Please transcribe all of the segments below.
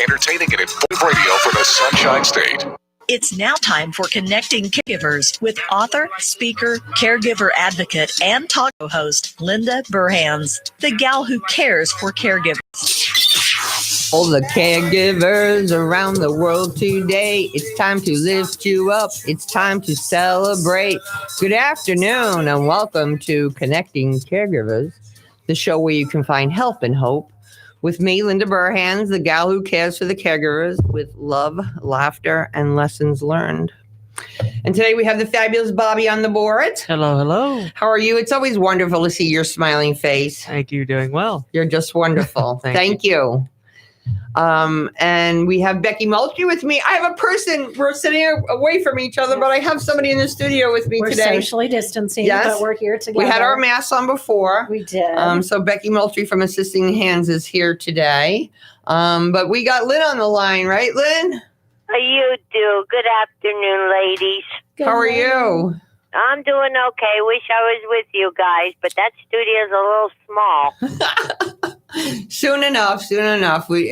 entertaining and informative radio for the Sunshine State. It's now time for Connecting Caregivers with author, speaker, caregiver advocate, and talk show host Linda Burhans, the gal who cares for caregivers. All the caregivers around the world today, it's time to lift you up. It's time to celebrate. Good afternoon and welcome to Connecting Caregivers, the show where you can find help and hope. With me, Linda Burhans, the gal who cares for the caregivers with love, laughter, and lessons learned. And today we have the fabulous Bobby on the board. Hello, hello. How are you? It's always wonderful to see your smiling face. Thank you. Doing well. You're just wonderful. Thank you. And we have Becky Moultrie with me. I have a person. We're sitting away from each other, but I have somebody in the studio with me today. We're socially distancing, Yes. but we're here together. We had our masks on before. We did. So Becky Moultrie from Assisting Hands is here today. But we got Lynn on the line, right, Lynn? You do. Good afternoon, ladies. Good How are morning. you? I'm doing okay. Wish I was with you guys, but that studio's a little small. Soon enough. We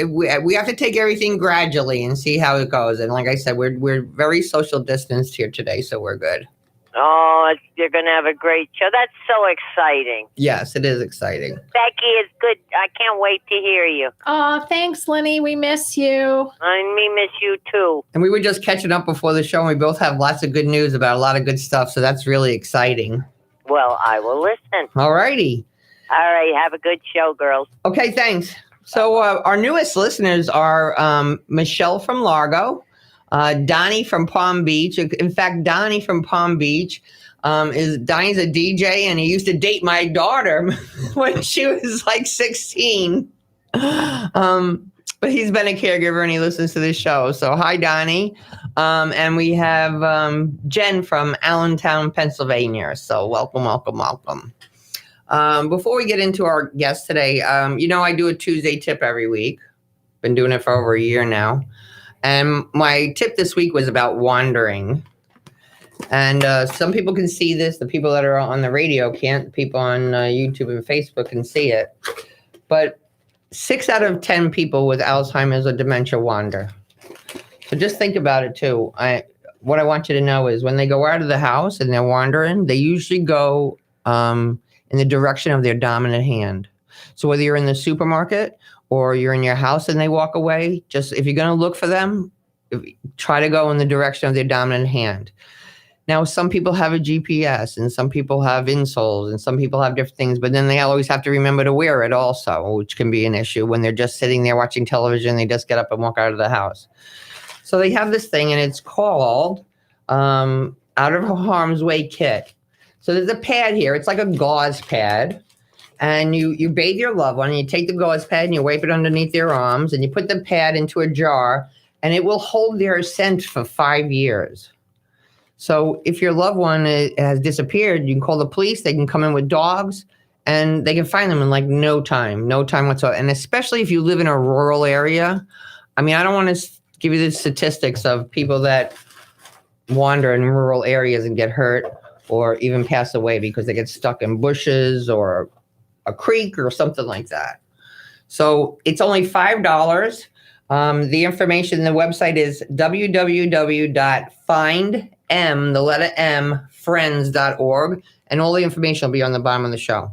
have to take everything gradually and see how it goes. And like I said, we're very social distanced here today, so we're good. Oh, you're going to have a great show. That's so exciting. Yes, it is exciting. Becky, it's good. I can't wait to hear you. Oh, thanks, Lenny. We miss you. And me miss you, too. And we were just catching up before the show, and we both have lots of good news about a lot of good stuff, so that's really exciting. Well, I will listen. All righty. All right. Have a good show, girls. Okay, thanks. So our newest listeners are Michelle from Largo, Donnie from Palm Beach. In fact, Donnie from Palm Beach Donnie's a DJ, and he used to date my daughter when she was like 16. But he's been a caregiver and he listens to this show. So hi, Donnie. And we have Jen from Allentown, Pennsylvania. So welcome. Before we get into our guest today, I do a Tuesday tip every week. Been doing it for over a year now. And my tip this week was about wandering. And some people can see this. The people that are on the radio can't. People on YouTube and Facebook can see it. But 6 out of 10 people with Alzheimer's or dementia wander. So just think about it, too. What I want you to know is when they go out of the house and they're wandering, they usually go in the direction of their dominant hand. So whether you're in the supermarket or you're in your house and they walk away, just if you're going to look for them, try to go in the direction of their dominant hand. Now, some people have a GPS and some people have insoles and some people have different things, but then they always have to remember to wear it also, which can be an issue when they're just sitting there watching television. They just get up and walk out of the house. So they have this thing, and it's called Out of Harm's Way Kit. So there's a pad here. It's like a gauze pad. And you bathe your loved one, and you take the gauze pad and you wipe it underneath their arms, and you put the pad into a jar, and it will hold their scent for 5 years. So if your loved one has disappeared, you can call the police. They can come in with dogs, and they can find them in like no time whatsoever. And especially if you live in a rural area. I mean, I don't want to give you the statistics of people that wander in rural areas and get hurt or even pass away because they get stuck in bushes or a creek or something like that. So it's only $5. The information, the website is www.findmfriends.org, and all the information will be on the bottom of the show.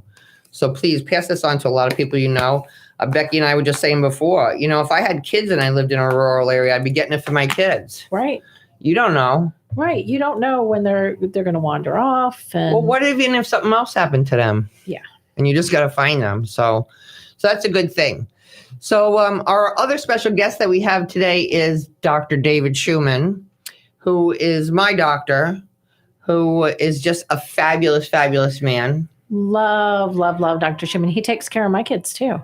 So please pass this on to a lot of people you know. Becky and I were just saying before, if I had kids and I lived in a rural area, I'd be getting it for my kids. Right. You don't know. Right. You don't know when they're going to wander off. And Well, what even if something else happened to them? Yeah. And you just got to find them. So that's a good thing. So our other special guest that we have today is Dr. David Schumann, who is my doctor, who is just a fabulous, fabulous man. Love Dr. Schumann. He takes care of my kids, too.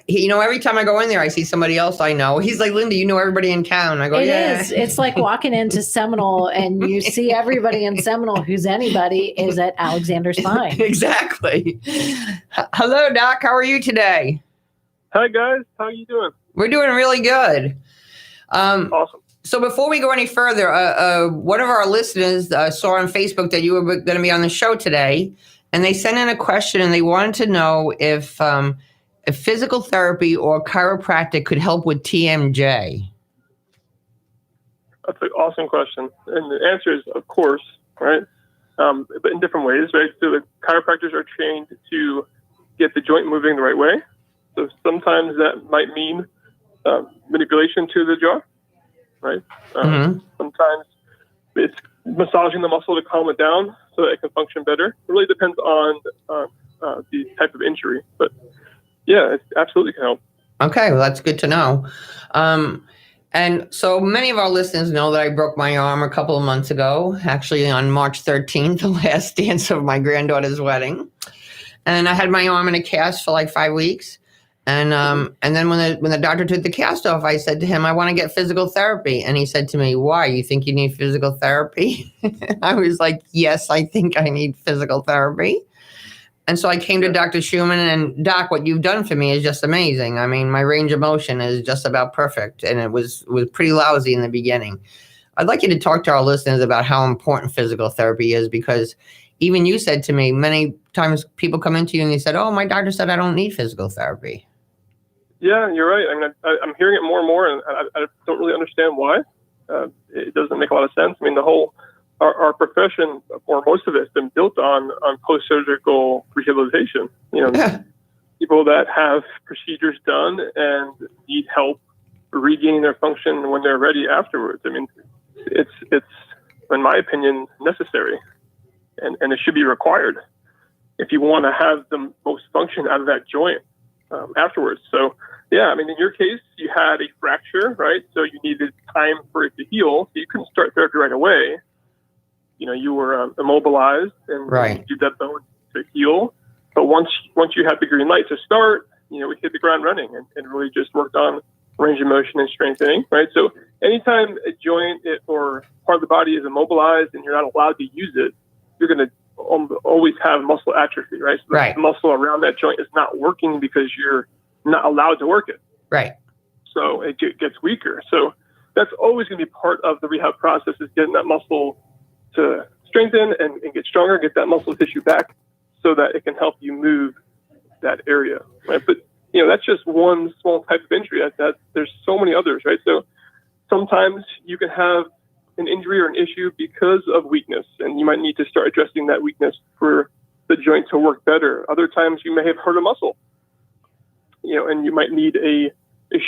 Every time I go in there, I see somebody else I know. He's like, Linda, you know everybody in town. I go, yeah. It is. It's like walking into Seminole and you see everybody in Seminole who's anybody is at Alexander Spine. Exactly. Hello, Doc. How are you today? Hi, guys. How are you doing? We're doing really good. Awesome. So before we go any further, one of our listeners saw on Facebook that you were going to be on the show today, and they sent in a question, and they wanted to know if if physical therapy or chiropractic could help with TMJ. That's an awesome question. And the answer is, of course, right? But in different ways, right? So the chiropractors are trained to get the joint moving the right way. So sometimes that might mean manipulation to the jaw, right? Sometimes it's massaging the muscle to calm it down so that it can function better. It really depends on the type of injury. But yeah, it absolutely can help. Okay, well, that's good to know. And so many of our listeners know that I broke my arm a couple of months ago, actually on March 13th, the last dance of my granddaughter's wedding. And I had my arm in a cast for like 5 weeks. And then when the doctor took the cast off, I said to him, I want to get physical therapy. And he said to me, why? You think you need physical therapy? I was like, yes, I think I need physical therapy. And so I came to Dr. Schumann, and Doc, what you've done for me is just amazing. I mean, my range of motion is just about perfect, and it was pretty lousy in the beginning. I'd like you to talk to our listeners about how important physical therapy is, because even you said to me, many times people come into you and they said, oh, my doctor said I don't need physical therapy. Yeah, you're right. I mean, I'm hearing it more and more, and I don't really understand why. It doesn't make a lot of sense. I mean, our profession, or most of it, has been built on post-surgical rehabilitation. People that have procedures done and need help regaining their function when they're ready afterwards. I mean, it's in my opinion, necessary, and it should be required if you want to have the most function out of that joint afterwards. So, yeah, I mean, in your case, you had a fracture, right? So you needed time for it to heal. So you couldn't start therapy right away. You were immobilized and right. You did that bone to heal. But once you had the green light to start, we hit the ground running and really just worked on range of motion and strengthening, right? So anytime a joint or part of the body is immobilized and you're not allowed to use it, you're going to always have muscle atrophy, right? So right. The muscle around that joint is not working because you're not allowed to work it. Right. So it gets weaker. So that's always going to be part of the rehab process, is getting that muscle to strengthen and get stronger, get that muscle tissue back so that it can help you move that area, right? But, that's just one small type of injury. That there's so many others, right? So sometimes you can have an injury or an issue because of weakness, and you might need to start addressing that weakness for the joint to work better. Other times you may have hurt a muscle, and you might need a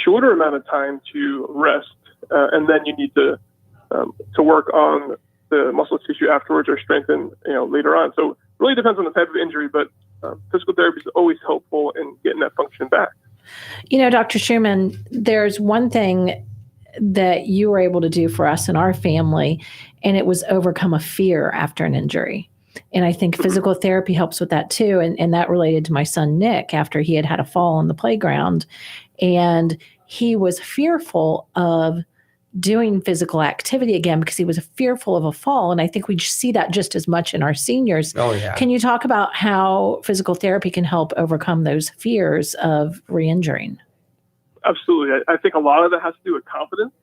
shorter amount of time to rest, and then you need to work on the muscle tissue afterwards or strengthen, later on. So it really depends on the type of injury, but physical therapy is always helpful in getting that function back. Dr. Schumann, there's one thing that you were able to do for us and our family, and it was overcome a fear after an injury. And I think physical therapy helps with that too. And that related to my son, Nick, after he had a fall on the playground, and he was fearful of doing physical activity again because he was fearful of a fall. And I think we see that just as much in our seniors. Oh, yeah. Can you talk about how physical therapy can help overcome those fears of re-injuring? Absolutely. I think a lot of that has to do with confidence.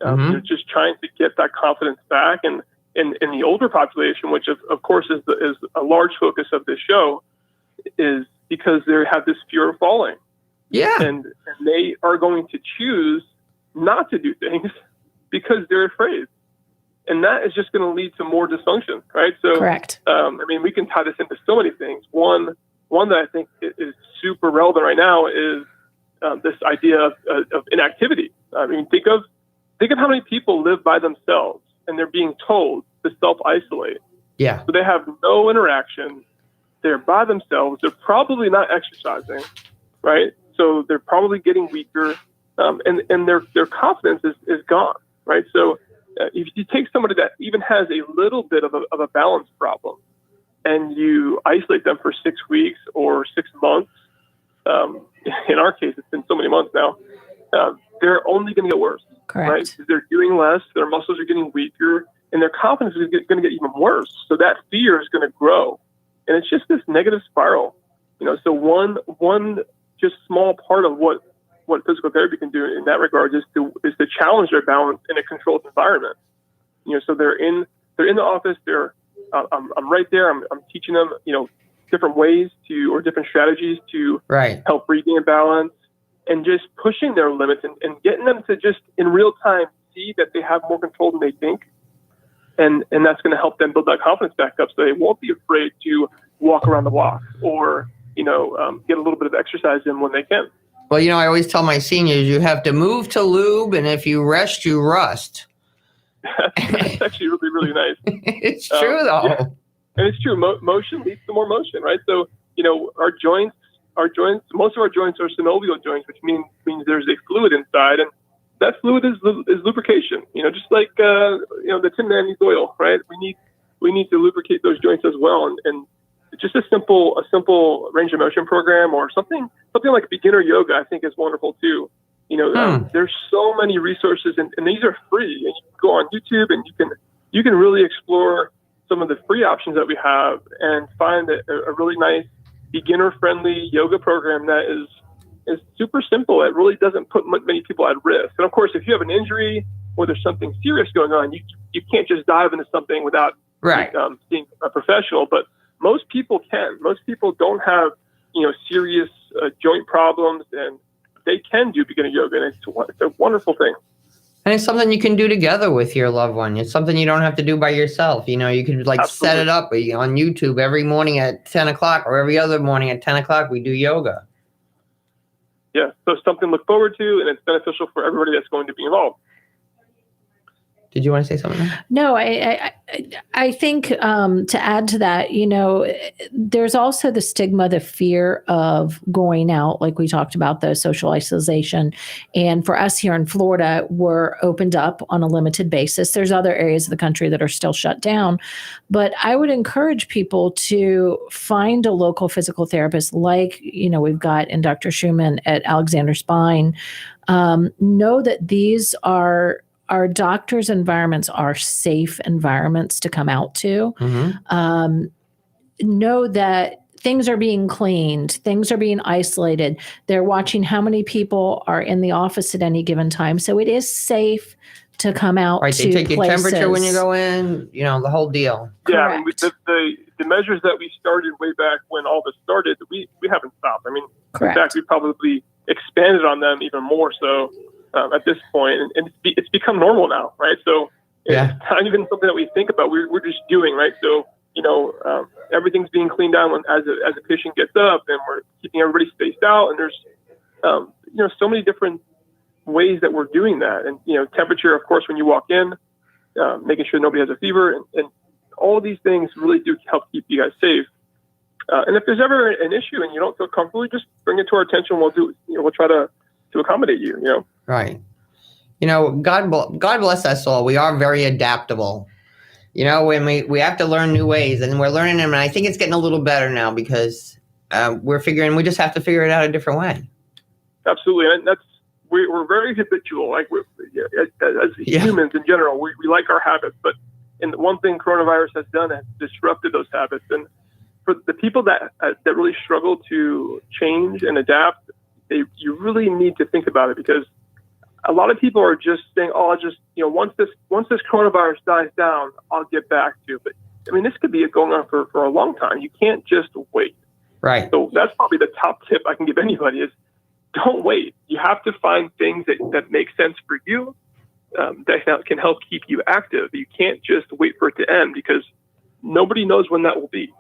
You're just trying to get that confidence back. And in the older population, which of course is a large focus of this show, is because they have this fear of falling. Yeah. And they are going to choose not to do things because they're afraid. And that is just going to lead to more dysfunction, right? So, correct. We can tie this into so many things. One that I think is super relevant right now is this idea of inactivity. Think of how many people live by themselves and they're being told to self-isolate. Yeah. So they have no interaction. They're by themselves. They're probably not exercising, right? So they're probably getting weaker, and their confidence is gone, right? So if you take somebody that even has a little bit of a balance problem and you isolate them for 6 weeks or 6 months, in our case, it's been so many months now, they're only going to get worse. Correct. Right? They're doing less, their muscles are getting weaker, and their confidence is going to get even worse. So that fear is going to grow. And it's just this negative spiral. So one just small part of what physical therapy can do in that regard is to challenge their balance in a controlled environment. So they're in the office, I'm right there, I'm teaching them, different ways or different strategies to help regain balance, and just pushing their limits and getting them to just in real time see that they have more control than they think. And that's going to help them build that confidence back up, so they won't be afraid to walk around the block or, get a little bit of exercise in when they can. Well, I always tell my seniors, you have to move to lube, and if you rest, you rust. That's actually really, really nice. It's true, though. Yeah. And it's true. Motion leads to more motion, right? So, our joints, most of our joints are synovial joints, which means there's a fluid inside, and that fluid is lubrication. Just like the Tin Man needs oil, right? We need to lubricate those joints as well, and just a simple range of motion program or something like beginner yoga, I think, is wonderful too. There's so many resources, and these are free. And you can go on YouTube, and you can really explore some of the free options that we have and find a really nice beginner-friendly yoga program that is super simple. It really doesn't put many people at risk. And of course, if you have an injury or there's something serious going on, you can't just dive into something without seeing a professional. But most people can. Most people don't have serious joint problems, and they can do beginner yoga, and it's a wonderful thing. And it's something you can do together with your loved one. It's something you don't have to do by yourself. You could Absolutely. set it up on YouTube every morning at 10 o'clock or every other morning at 10 o'clock. We do yoga. Yeah, so it's something to look forward to, and it's beneficial for everybody that's going to be involved. Did you want to say something? No, I think to add to that, there's also the stigma, the fear of going out, like we talked about, the social isolation. And for us here in Florida, we're opened up on a limited basis. There's other areas of the country that are still shut down. But I would encourage people to find a local physical therapist like, we've got in Dr. Schumann at Alexander Spine. Know that these are our doctors' environments are safe environments to come out to. Mm-hmm. Know that things are being cleaned, things are being isolated. They're watching how many people are in the office at any given time. So it is safe to come out to they take places. Your temperature when you go in, the whole deal. Yeah, the measures that we started way back when all this started, we haven't stopped. Correct. In fact, we probably expanded on them even more so. At this point, and it's become normal now, right? So it's not even something that we think about. We're just doing, right? So everything's being cleaned down as a patient gets up, and we're keeping everybody spaced out. And there's so many different ways that we're doing that. And temperature, of course, when you walk in, making sure nobody has a fever, and all of these things really do help keep you guys safe. And if there's ever an issue and you don't feel comfortable, just bring it to our attention. We'll try to accommodate you. Right. God bless us all. We are very adaptable. When we have to learn new ways, and we're learning them. And I think it's getting a little better now because we just have to figure it out a different way. Absolutely. And we're very habitual. Like as humans in general, we like our habits, but the one thing coronavirus has done is disrupted those habits. And for the people that really struggle to change and adapt, you really need to think about it, because a lot of people are just saying, I'll just, once this coronavirus dies down, I'll get back to. But this could be going on for a long time. You can't just wait. Right. So that's probably the top tip I can give anybody is don't wait. You have to find things that make sense for you, that can help keep you active. You can't just wait for it to end, because nobody knows when that will be.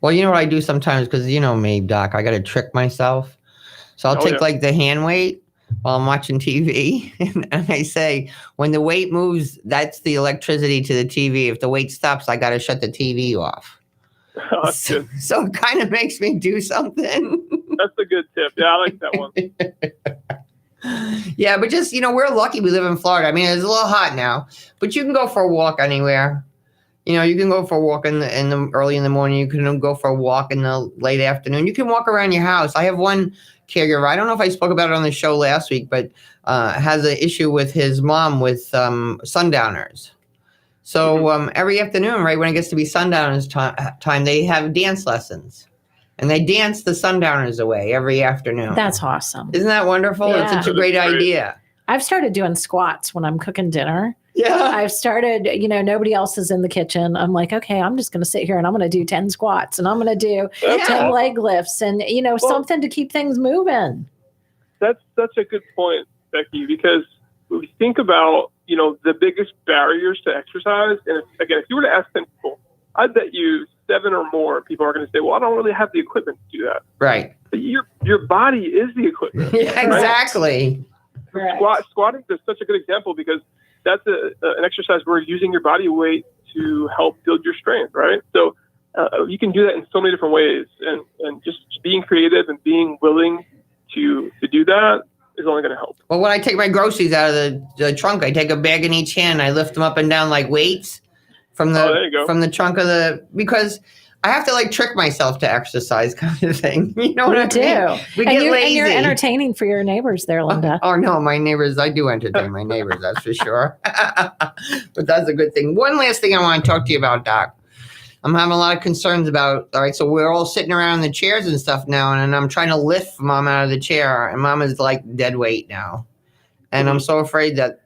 Well, you know what I do sometimes, because me, Doc, I got to trick myself. So I'll take the hand weight while I'm watching TV, and I say, when the weight moves, that's the electricity to the TV. If the weight stops, I got to shut the TV off. Oh, so it kind of makes me do something. That's a good tip. Yeah, I like that one. Yeah, but just, we're lucky we live in Florida. It's a little hot now, but you can go for a walk anywhere. You can go for a walk in the early in the morning. You can go for a walk in the late afternoon. You can walk around your house. I have one caregiver. I don't know if I spoke about it on the show last week, but has an issue with his mom with sundowners. So every afternoon, right when it gets to be sundowners time, they have dance lessons. And they dance the sundowners away every afternoon. That's awesome. Isn't that wonderful? Yeah. It's such a great idea. I've started doing squats when I'm cooking dinner. Yeah. I've started, nobody else is in the kitchen. I'm like, okay, I'm just going to sit here and I'm going to do 10 squats and I'm going to do 10 leg lifts and, something to keep things moving. That's such a good point, Becky, because when we think about, the biggest barriers to exercise, and if you were to ask 10 people, I bet you 7 or more people are going to say, well, I don't really have the equipment to do that. Right. But your body is the equipment. Yeah, exactly. Right? Squatting is such a good example because that's an exercise where you're using your body weight to help build your strength, right? So you can do that in so many different ways, and just being creative and being willing to do that is only going to help. Well, when I take my groceries out of the trunk, I take a bag in each hand. I lift them up and down like weights from the trunk of because I have to like trick myself to exercise, kind of thing. You know what I mean? We get lazy. And you're entertaining for your neighbors there, Linda. Oh no, my neighbors! I do entertain my neighbors, that's for sure. But that's a good thing. One last thing I want to talk to you about, Doc. I'm having a lot of concerns about. All right, so we're all sitting around in the chairs and stuff now, and I'm trying to lift Mom out of the chair, and Mom is like dead weight now, and I'm so afraid that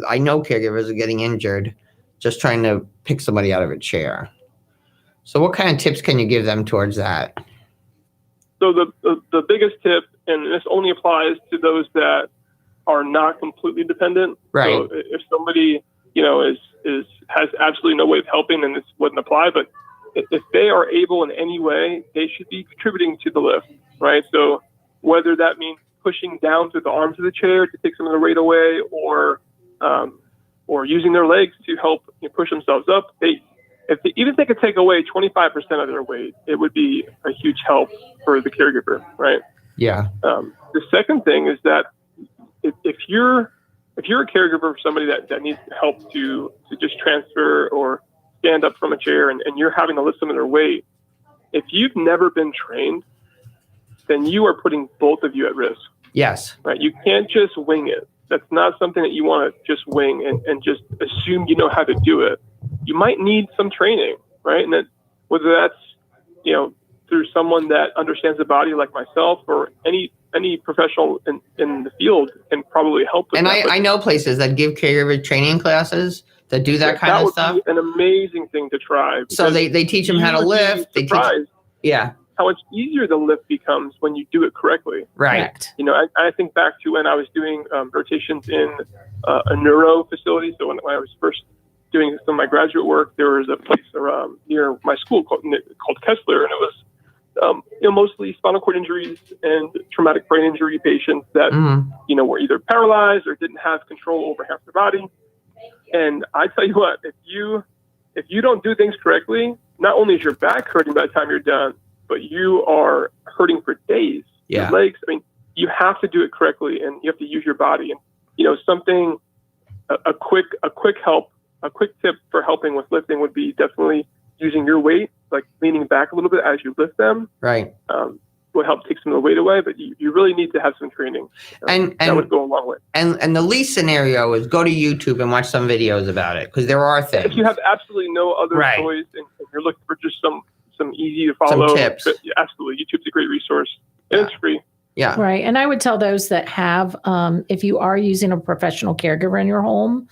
I know caregivers are getting injured just trying to pick somebody out of a chair. So what kind of tips can you give them towards that? So the biggest tip, and this only applies to those that are not completely dependent. Right. So if somebody, has absolutely no way of helping, then this wouldn't apply. But if they are able in any way, they should be contributing to the lift, right? So whether that means pushing down through the arms of the chair to take some of the weight away, or using their legs to help push themselves up, even if they could take away 25% of their weight, it would be a huge help for the caregiver, right? Yeah. The second thing is that if you're a caregiver for somebody that needs help to just transfer or stand up from a chair, and you're having to lift some of their weight, if you've never been trained, then you are putting both of you at risk. Yes. Right. You can't just wing it. That's not something that you want to just wing and just assume you know how to do it. You might need some training, right? And that whether that's, through someone that understands the body like myself, or any professional in the field can probably help with and that. I know places that give caregiver training classes that do that kind of stuff. That would be an amazing thing to try. So they teach them how to lift. They teach. Yeah. How much easier the lift becomes when you do it correctly. Right. I think back to when I was doing rotations in a neuro facility. So when I was first doing some of my graduate work, there was a place around near my school called Kessler, and it was mostly spinal cord injuries and traumatic brain injury patients that were either paralyzed or didn't have control over half their body. And I tell you what, if you don't do things correctly, not only is your back hurting by the time you're done, but you are hurting for days. Yeah. Your legs. I mean, you have to do it correctly, and you have to use your body. And a quick tip for helping with lifting would be definitely using your weight, like leaning back a little bit as you lift them. Right. Would help take some of the weight away, but you really need to have some training. And that would go a long way. And the least scenario is go to YouTube and watch some videos about it, because there are things. If you have absolutely no other choice and you're looking for just some easy to follow tips, absolutely, YouTube's a great resource, and it's free. Yeah. Right. And I would tell those that have, if you are using a professional caregiver in your home,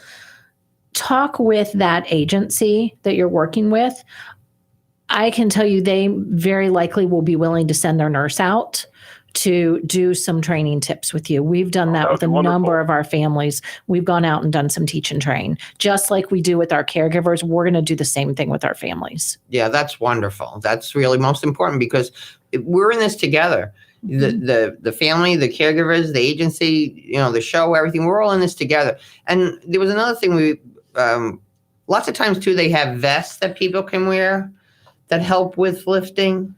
talk with that agency that you're working with. I can tell you they very likely will be willing to send their nurse out to do some training tips with you. We've done that with a number of our families. We've gone out and done some teach and train. Just like we do with our caregivers, we're going to do the same thing with our families. Yeah, that's wonderful. That's really most important, because we're in this together. The family, the caregivers, the agency, the show, everything, we're all in this together. And there was another thing lots of times too, they have vests that people can wear that help with lifting.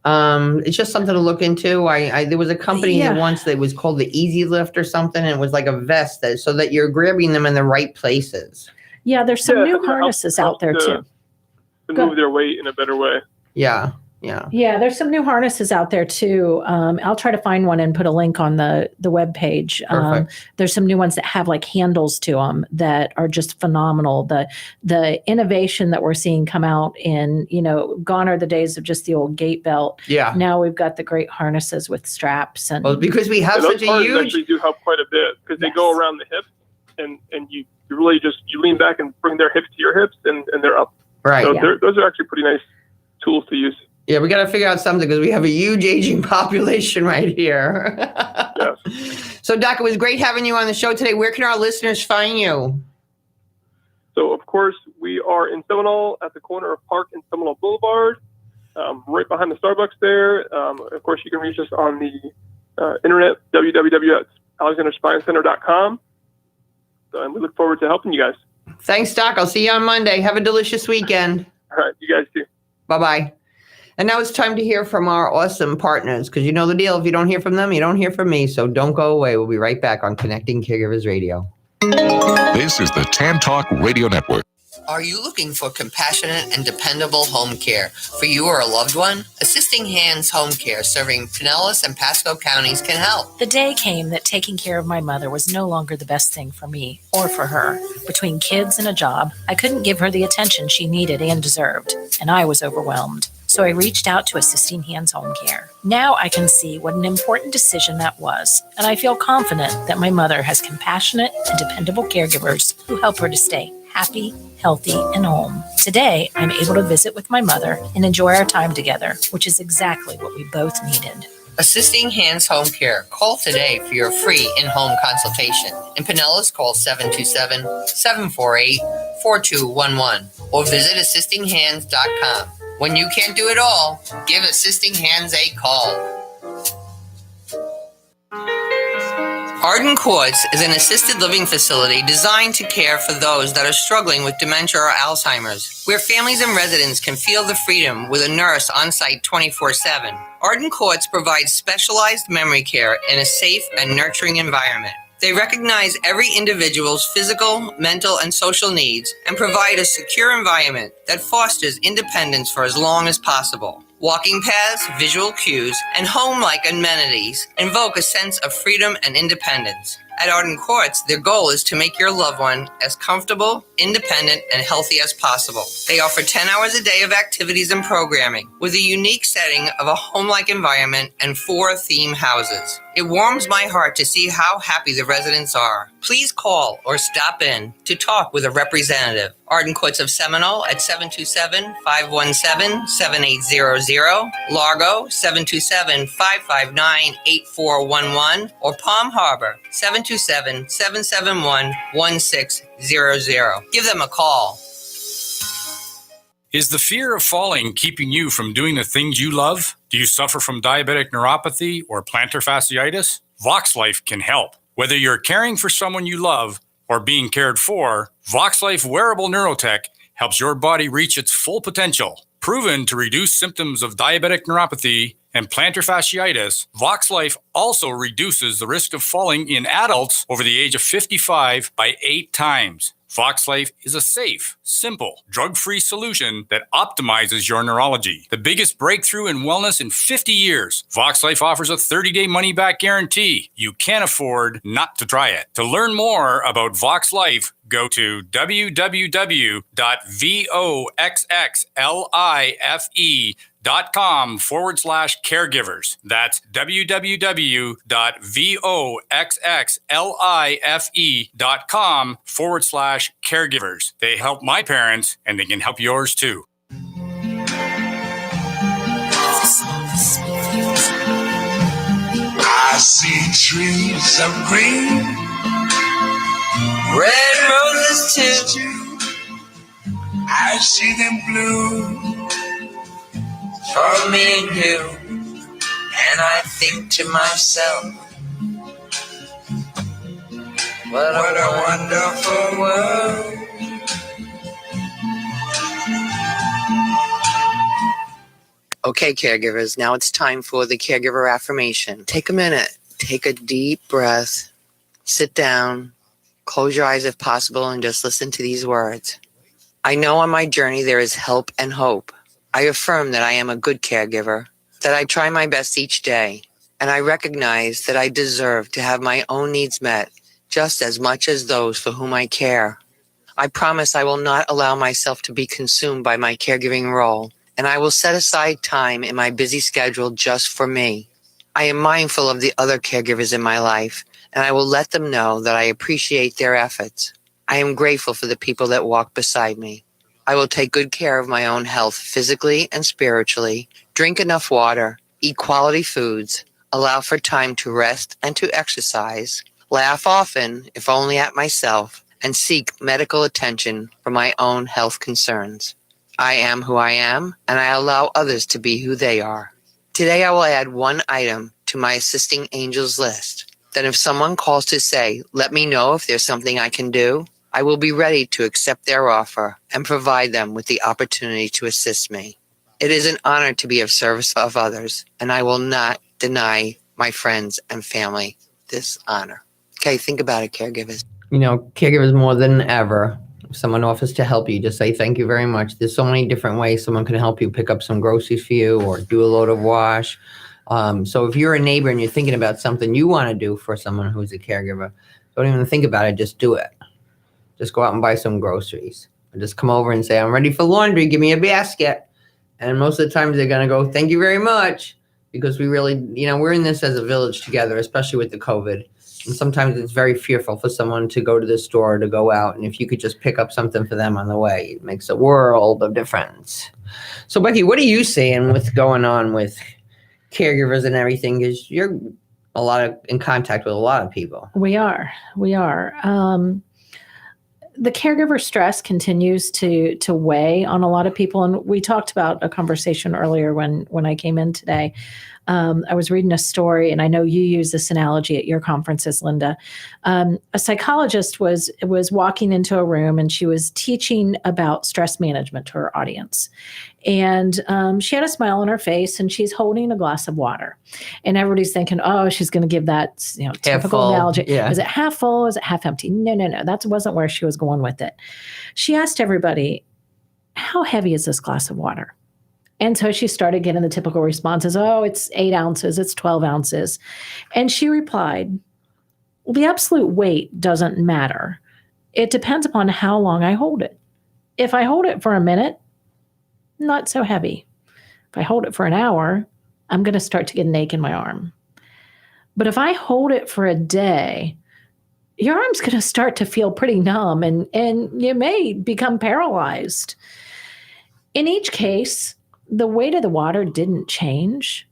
It's just something to look into. There was a company once that was called the Easy Lift or something, and it was like a vest so that you're grabbing them in the right places. Yeah, there's some new harnesses out there too. To move their weight in a better way. Yeah. Yeah, there's some new harnesses out there too. I'll try to find one and put a link on the webpage. There's some new ones that have like handles to them that are just phenomenal. The innovation that we're seeing come out in, gone are the days of just the old gait belt. Yeah. Now we've got the great harnesses with straps. And because we have such a huge... actually do help quite a bit, because they go around the hip, and you really just, you lean back and bring their hips to your hips and they're up. Right. So Yeah. those are actually pretty nice tools to use. Yeah, we got to figure out something because we have a huge aging population right here. Yes. So, Doc, it was great having you on the show today. Where can our listeners find you? So, of course, we are in Seminole at the corner of Park and Seminole Boulevard, right behind the Starbucks there. Of course, you can reach us on the internet, www.alexanderspinecenter.com. And we look forward to helping you guys. Thanks, Doc. I'll see you on Monday. Have a delicious weekend. All right, you guys too. Bye-bye. And now it's time to hear from our awesome partners, because you know the deal. If you don't hear from them, you don't hear from me. So don't go away. We'll be right back on Connecting Caregivers Radio. This is the Tan Talk Radio Network. Are you looking for compassionate and dependable home care for you or a loved one? Assisting Hands Home Care, serving Pinellas and Pasco counties, can help. The day came that taking care of my mother was no longer the best thing for me or for her. Between kids and a job, I couldn't give her the attention she needed and deserved, and I was overwhelmed. So I reached out to Assisting Hands Home Care. Now I can see what an important decision that was, and I feel confident that my mother has compassionate and dependable caregivers who help her to stay happy, healthy, and home. Today, I'm able to visit with my mother and enjoy our time together, which is exactly what we both needed. Assisting Hands Home Care. Call today for your free in-home consultation. In Pinellas, call 727-748-4211 or visit assistinghands.com. When you can't do it all, give Assisting Hands a call. Arden Courts is an assisted living facility designed to care for those that are struggling with dementia or Alzheimer's, where families and residents can feel the freedom with a nurse on site 24/7. Arden Courts provides specialized memory care in a safe and nurturing environment. They recognize every individual's physical, mental, and social needs and provide a secure environment that fosters independence for as long as possible. Walking paths, visual cues, and home-like amenities invoke a sense of freedom and independence. At Arden Courts, their goal is to make your loved one as comfortable, independent, and healthy as possible. They offer 10 hours a day of activities and programming with a unique setting of a home-like environment and 4 theme houses. It warms my heart to see how happy the residents are. Please call or stop in to talk with a representative. Arden Courts of Seminole at 727-517-7800, Largo 727-559-8411, or Palm Harbor 727-771-1600. Give them a call. Is the fear of falling keeping you from doing the things you love? Do you suffer from diabetic neuropathy or plantar fasciitis? VoxLife can help. Whether you're caring for someone you love or being cared for, VoxLife wearable neurotech helps your body reach its full potential. Proven to reduce symptoms of diabetic neuropathy and plantar fasciitis, VoxLife also reduces the risk of falling in adults over the age of 55 by 8 times. VoxLife is a safe, simple, drug-free solution that optimizes your neurology. The biggest breakthrough in wellness in 50 years. VoxLife offers a 30-day money-back guarantee. You can't afford not to try it. To learn more about VoxLife, go to www.voxlife.com/caregivers. That's www.voxlife.com/caregivers. They help my parents and they can help yours too. I see trees of green, Red roses too. I see them blue For me and you, and I think to myself, what a wonderful world. Okay, caregivers, now it's time for the caregiver affirmation. Take a minute, take a deep breath, sit down, close your eyes if possible, and just listen to these words. I know on my journey there is help and hope. I affirm that I am a good caregiver, that I try my best each day, and I recognize that I deserve to have my own needs met just as much as those for whom I care. I promise I will not allow myself to be consumed by my caregiving role, and I will set aside time in my busy schedule just for me. I am mindful of the other caregivers in my life, and I will let them know that I appreciate their efforts. I am grateful for the people that walk beside me. I will take good care of my own health physically and spiritually, drink enough water, eat quality foods, allow for time to rest and to exercise, laugh often, if only at myself, and seek medical attention for my own health concerns. I am who I am, and I allow others to be who they are. Today I will add one item to my assisting angels list. Then if someone calls to say, let me know if there's something I can do, I will be ready to accept their offer and provide them with the opportunity to assist me. It is an honor to be of service of others, and I will not deny my friends and family this honor. Okay, think about it, caregivers. You know, caregivers more than ever. If someone offers to help you, just say thank you very much. There's so many different ways someone can help you pick up some groceries for you or do a load of wash. So if you're a neighbor and you're thinking about something you want to do for someone who's a caregiver, don't even think about it. Just do it. Just go out and buy some groceries. Or just come over and say, I'm ready for laundry. Give me a basket. And most of the times they're going to go, thank you very much. Because we really, you know, we're in this as a village together, especially with the COVID. And sometimes it's very fearful for someone to go to the store, to go out. And if you could just pick up something for them on the way, it makes a world of difference. So, Becky, what are you seeing what's going on with caregivers and everything? Because you're in contact with a lot of people. We are. The caregiver stress continues to weigh on a lot of people. And we talked about a conversation earlier when I came in today. I was reading a story, and I know you use this analogy at your conferences, Linda. A psychologist was walking into a room, and she was teaching about stress management to her audience. And she had a smile on her face, and she's holding a glass of water. And everybody's thinking, oh, she's going to give that typical analogy. Yeah. Is it half full? Is it half empty? No. That wasn't where she was going with it. She asked everybody, how heavy is this glass of water? And so she started getting the typical responses. Oh, it's 8 ounces. It's 12 ounces. And she replied, well, the absolute weight doesn't matter. It depends upon how long I hold it. If I hold it for a minute, not so heavy. If I hold it for an hour, I'm going to start to get an ache in my arm. But if I hold it for a day, your arm's going to start to feel pretty numb, and you may become paralyzed. In each case, the weight of the water didn't change,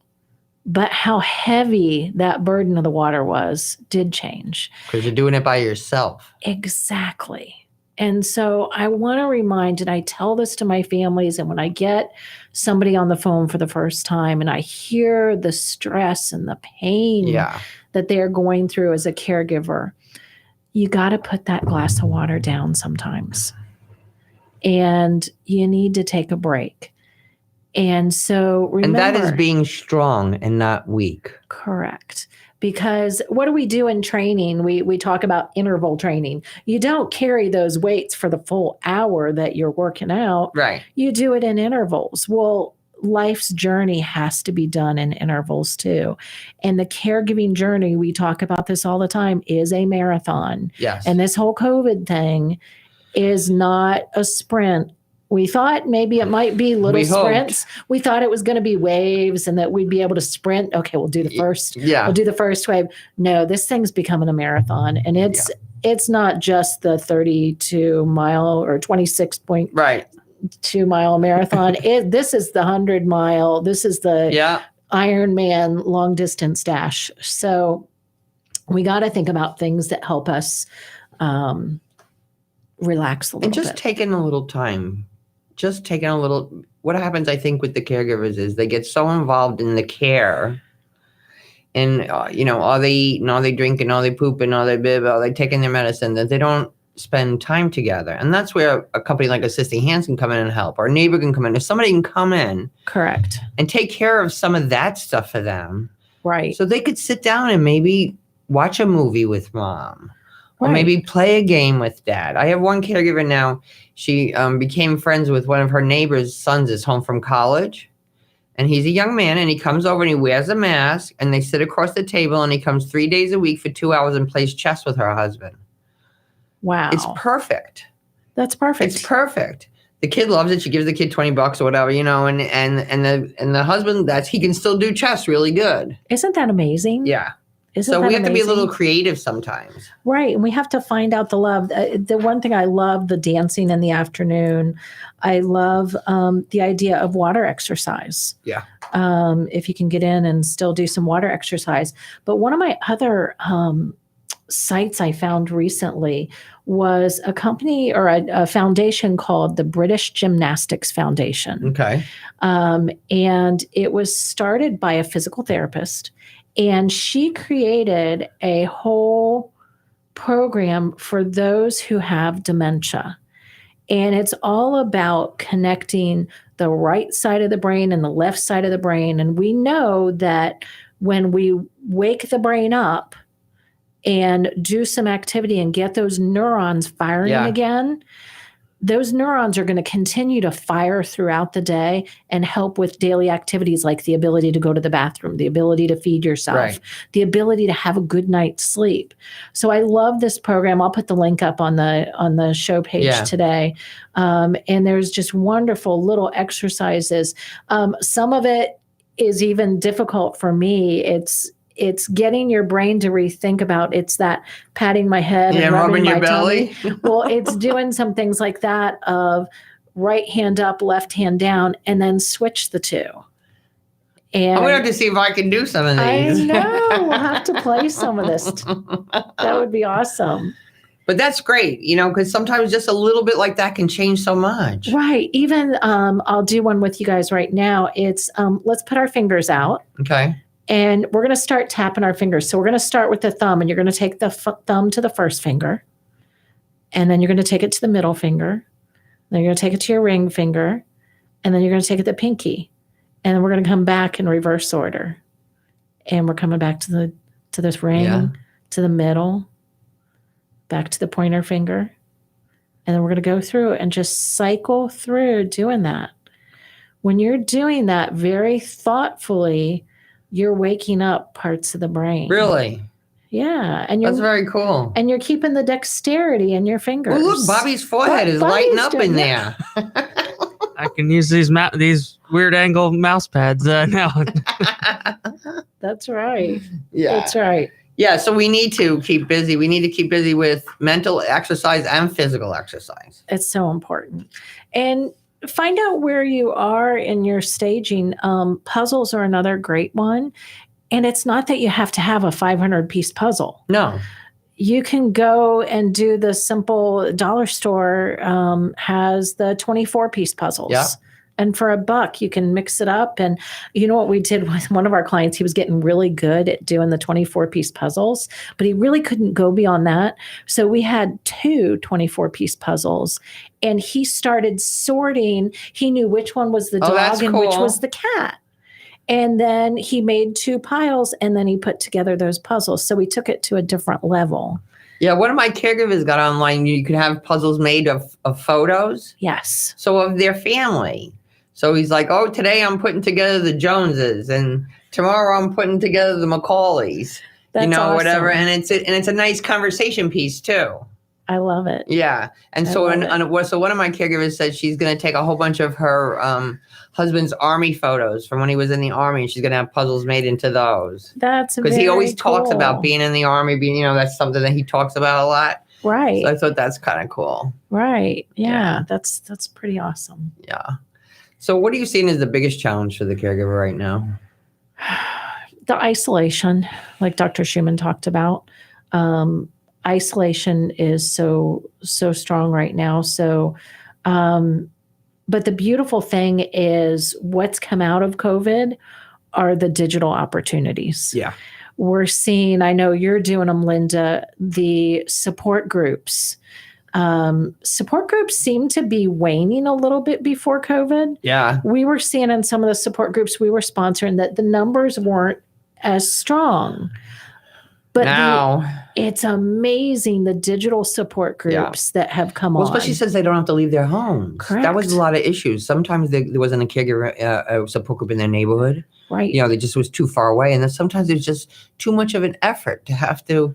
but how heavy that burden of the water was did change. Because you're doing it by yourself. Exactly. And so I want to remind, and I tell this to my families, and when I get somebody on the phone for the first time and I hear the stress and the pain that they're going through as a caregiver, you got to put that glass of water down sometimes. And you need to take a break. And so remember. And that is being strong and not weak. Correct. Because what do we do in training? We talk about interval training. You don't carry those weights for the full hour that you're working out. Right. You do it in intervals. Well, life's journey has to be done in intervals too. And the caregiving journey, we talk about this all the time, is a marathon. Yes. And this whole COVID thing is not a sprint. We thought maybe it might be little sprints. We thought it was going to be waves and that we'd be able to sprint. Okay, we'll do the first. Yeah. We'll do the first wave. No, this thing's becoming a marathon. And it's not just the 32 mile or 26.2 mile marathon. This is the 100 mile. This is the Ironman long distance dash. So we got to think about things that help us relax a little bit. And just taking a little time. What happens, I think, with the caregivers is they get so involved in the care and, are they eating, are they drinking, are they pooping, are they taking their medicine, that they don't spend time together. And that's where a company like Assisting Hands can come in and help. Our neighbor can come in. If somebody can come in. Correct. And take care of some of that stuff for them. Right. So they could sit down and maybe watch a movie with mom. Or maybe play a game with dad. I have one caregiver now. She became friends with one of her neighbor's sons is home from college. And he's a young man, and he comes over and he wears a mask, and they sit across the table, and he comes 3 days a week for 2 hours and plays chess with her husband. Wow. It's perfect. That's perfect. It's perfect. The kid loves it. She gives the kid $20 or whatever, and the husband, he can still do chess really good. Isn't that amazing? Yeah. Isn't So that we have to be a amazing? little creative sometimes. Right. And we have to find out the love. The one thing I love, the dancing in the afternoon. I love the idea of water exercise. Yeah. If you can get in and still do some water exercise. But one of my other sites I found recently was a company or a foundation called the British Gymnastics Foundation. Okay. And it was started by a physical therapist. And she created a whole program for those who have dementia. And it's all about connecting the right side of the brain and the left side of the brain. And we know that when we wake the brain up and do some activity and get those neurons firing again, those neurons are going to continue to fire throughout the day and help with daily activities like the ability to go to the bathroom, the ability to feed yourself, the ability to have a good night's sleep. So I love this program. I'll put the link up on the show page today. And there's just wonderful little exercises. Some of it is even difficult for me. It's getting your brain to rethink about it's that patting my head and rubbing my belly. Well, it's doing some things like that of right hand up, left hand down, and then switch the two. And I'm going to have to see if I can do some of these. I know. We'll have to play some of this. That would be awesome. But that's great, because sometimes just a little bit like that can change so much. Right. Even I'll do one with you guys right now. It's let's put our fingers out. Okay. And we're going to start tapping our fingers. So we're going to start with the thumb, and you're going to take the thumb to the first finger. And then you're going to take it to the middle finger. Then you're going to take it to your ring finger. And then you're going to take it to the pinky. And then we're going to come back in reverse order. And we're coming back to this ring, to the middle, back to the pointer finger. And then we're going to go through and just cycle through doing that. When you're doing that very thoughtfully, you're waking up parts of the brain. Really? Yeah. And that's very cool. And you're keeping the dexterity in your fingers. Well, look, Bobby's forehead is lighting up in there. I can use these weird angle mouse pads now. That's right. Yeah. That's right. Yeah, so we need to keep busy. We need to keep busy with mental exercise and physical exercise. It's so important. And find out where you are in your staging. Puzzles are another great one. And it's not that you have to have a 500-piece puzzle. No. You can go and do the simple dollar store has the 24-piece puzzles. Yeah. And for $1, you can mix it up. And you know what we did with one of our clients? He was getting really good at doing the 24-piece puzzles, but he really couldn't go beyond that. So we had 2 24-piece puzzles, and he started sorting. He knew which one was the dog and which was the cat. And then he made 2 piles, and then he put together those puzzles. So we took it to a different level. Yeah, one of my caregivers got online. You could have puzzles made of photos. Yes. So of their family. So he's like, oh, today I'm putting together the Joneses, and tomorrow I'm putting together the Macaulays. That's awesome. Whatever. And it's a nice conversation piece too. I love it. Yeah. And so so one of my caregivers said she's going to take a whole bunch of her husband's army photos from when he was in the army, and she's going to have puzzles made into those. That's because he always talks cool. about being in the army, that's something that he talks about a lot. Right. So I thought that's kind of cool. Right. Yeah. That's pretty awesome. Yeah. So what are you seeing as the biggest challenge for the caregiver right now? The isolation, like Dr. Schumann talked about. Isolation is so strong right now. So, but the beautiful thing is what's come out of COVID are the digital opportunities. Yeah. We're seeing, I know you're doing them, Linda, the support groups. Support groups seem to be waning a little bit before COVID. Yeah. We were seeing in some of the support groups we were sponsoring that the numbers weren't as strong. But now it's amazing the digital support groups that have come on. Especially since they don't have to leave their homes. Correct. That was a lot of issues. Sometimes there wasn't a caregiver support group in their neighborhood. Right. They just was too far away. And then sometimes it's just too much of an effort to have to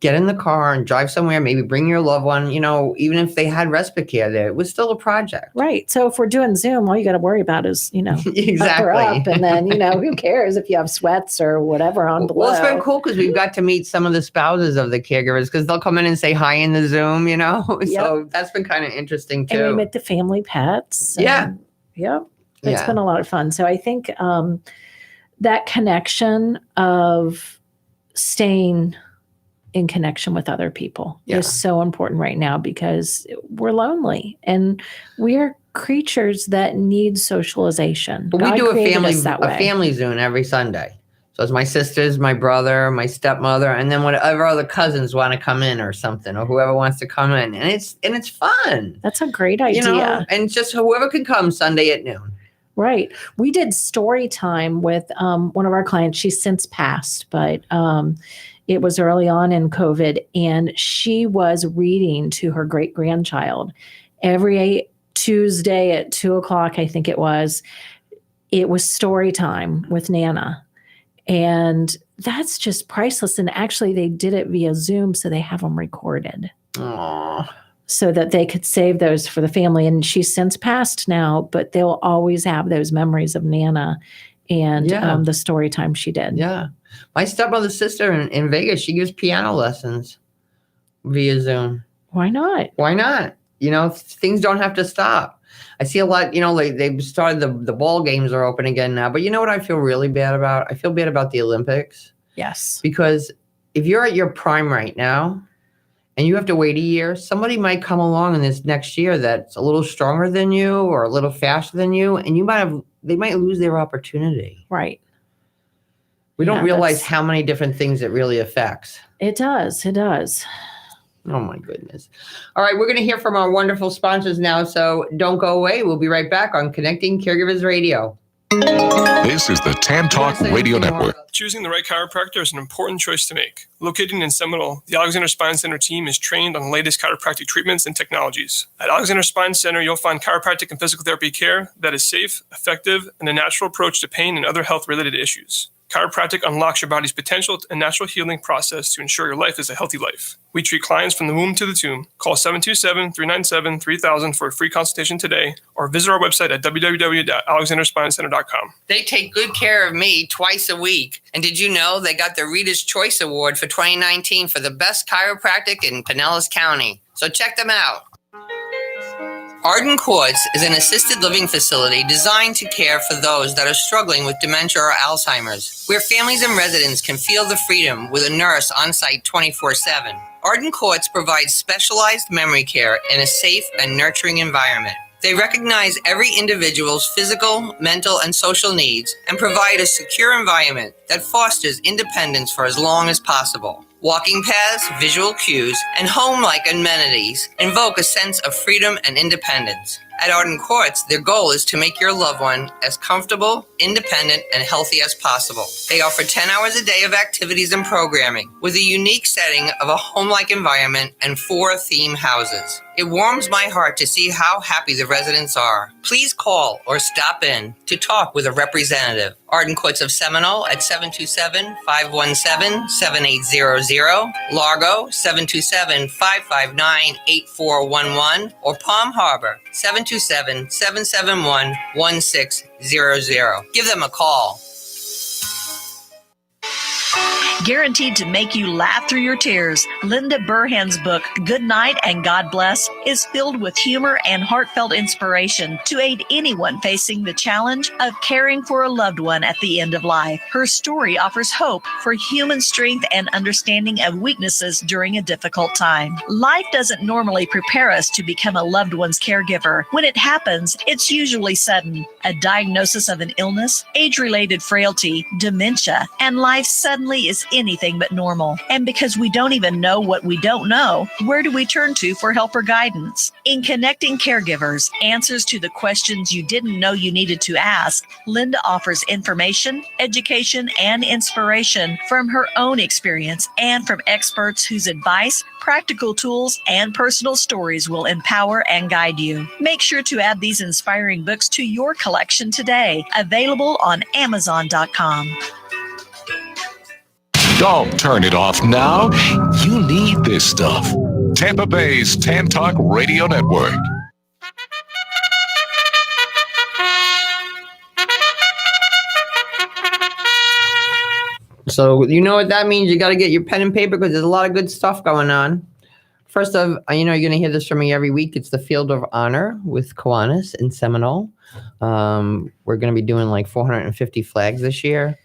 get in the car and drive somewhere, maybe bring your loved one, even if they had respite care there, it was still a project. Right. So if we're doing Zoom, all you got to worry about is, Exactly. up or up. And then, who cares if you have sweats or whatever on below. Well, it's been cool because we've got to meet some of the spouses of the caregivers because they'll come in and say hi in the Zoom, So that's been kind of interesting too. And we met the family pets. Yeah. Yep. It's been a lot of fun. So I think that connection of staying in connection with other people is so important right now because we're lonely and we are creatures that need socialization. But we do a family Zoom every Sunday. So it's my sisters, my brother, my stepmother, and then whatever other cousins want to come in or something, or whoever wants to come in, and it's fun. That's a great idea. And just whoever can come Sunday at noon. Right. We did story time with one of our clients. She's since passed, but it was early on in COVID, and she was reading to her great-grandchild every Tuesday at 2:00, I think it was. It was story time with Nana. And that's just priceless. And actually, they did it via Zoom, so they have them recorded. Aww. So that they could save those for the family. And she's since passed now, but they'll always have those memories of Nana and the story time she did. Yeah. My stepmother's sister in Vegas, she gives piano lessons via Zoom. Why not? Why not? Things don't have to stop. I see a lot, they've started the ball games are open again now. But you know what I feel really bad about? I feel bad about the Olympics. Yes. Because if you're at your prime right now and you have to wait a year, somebody might come along in this next year that's a little stronger than you or a little faster than you, and they might lose their opportunity. Right. We don't realize how many different things it really affects. It does. It does. Oh, my goodness. All right. We're going to hear from our wonderful sponsors now. So don't go away. We'll be right back on Connecting Caregivers Radio. This is the Tan Talk Radio Network. Choosing the right chiropractor is an important choice to make. Located in Seminole, the Alexander Spine Center team is trained on the latest chiropractic treatments and technologies. At Alexander Spine Center, you'll find chiropractic and physical therapy care that is safe, effective, and a natural approach to pain and other health-related issues. Chiropractic unlocks your body's potential and natural healing process to ensure your life is a healthy life. We treat clients from the womb to the tomb. Call 727-397-3000 for a free consultation today or visit our website at www.alexanderspinecenter.com. They take good care of me twice a week. And did you know they got the Reader's Choice Award for 2019 for the best chiropractic in Pinellas County? So check them out. Arden Courts is an assisted living facility designed to care for those that are struggling with dementia or Alzheimer's, where families and residents can feel the freedom with a nurse on site 24/7. Arden Courts provides specialized memory care in a safe and nurturing environment. They recognize every individual's physical, mental, and social needs and provide a secure environment that fosters independence for as long as possible. Walking paths, visual cues, and home-like amenities invoke a sense of freedom and independence. At Arden Courts, their goal is to make your loved one as comfortable, independent, and healthy as possible. They offer 10 hours a day of activities and programming with a unique setting of a home-like environment and 4 theme houses. It warms my heart to see how happy the residents are. Please call or stop in to talk with a representative. Arden Courts of Seminole at 727-517-7800, Largo 727-559-8411, or Palm Harbor 727-771-1600. Give them a call. Guaranteed to make you laugh through your tears, Linda Burhan's book, Good Night and God Bless, is filled with humor and heartfelt inspiration to aid anyone facing the challenge of caring for a loved one at the end of life. Her story offers hope for human strength and understanding of weaknesses during a difficult time. Life doesn't normally prepare us to become a loved one's caregiver. When it happens, it's usually sudden. A diagnosis of an illness, age-related frailty, dementia, and life suddenly is anything but normal. And because we don't even know what we don't know, where do we turn to for help or guidance? In Connecting Caregivers, answers to the questions you didn't know you needed to ask, Linda offers information, education, and inspiration from her own experience and from experts whose advice, practical tools, and personal stories will empower and guide you. Make sure to add these inspiring books to your collection today. Available on Amazon.com. Don't turn it off now. You need serious stuff. Tampa Bay's Tan Talk Radio Network. So you know what that means? You got to get your pen and paper because there's a lot of good stuff going on. First of, you're going to hear this from me every week. It's the Field of Honor with Kiwanis in Seminole. We're going to be doing like 450 flags this year.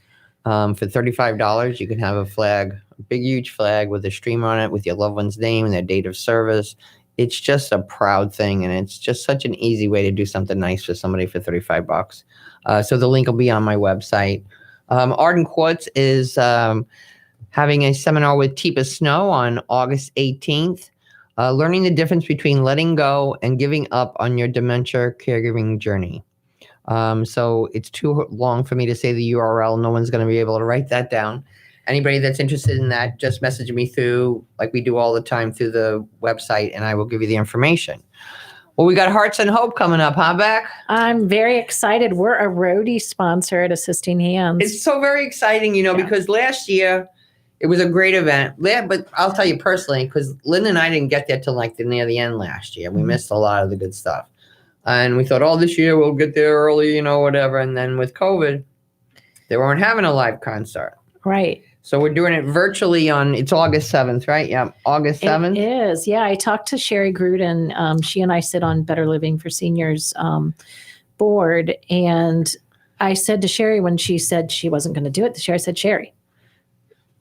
For $35, you can have a flag, a big, huge flag with a streamer on it with your loved one's name and their date of service. It's just a proud thing, and it's just such an easy way to do something nice for somebody for $35. So the link will be on my website. Arden Quartz is having a seminar with Teepa Snow on August 18th, learning the difference between letting go and giving up on your dementia caregiving journey. So it's too long for me to say the URL. No one's going to be able to write that down. Anybody that's interested in that, just message me through, like we do all the time, through the website, and I will give you the information. Well, we got Hearts and Hope coming up, huh, Beck? I'm very excited. We're a roadie sponsor at Assisting Hands. It's so very exciting, because last year it was a great event. But I'll tell you personally, because Lynn and I didn't get there till like near the end last year. We missed a lot of the good stuff. And we thought, this year we'll get there early, whatever. And then with COVID, they weren't having a live concert. Right. So we're doing it virtually it's August 7th, right? Yeah, August 7th. It is. Yeah, I talked to Sherry Gruden. She and I sit on Better Living for Seniors board. And I said to Sherry when she said she wasn't going to do it this year, I said, Sherry,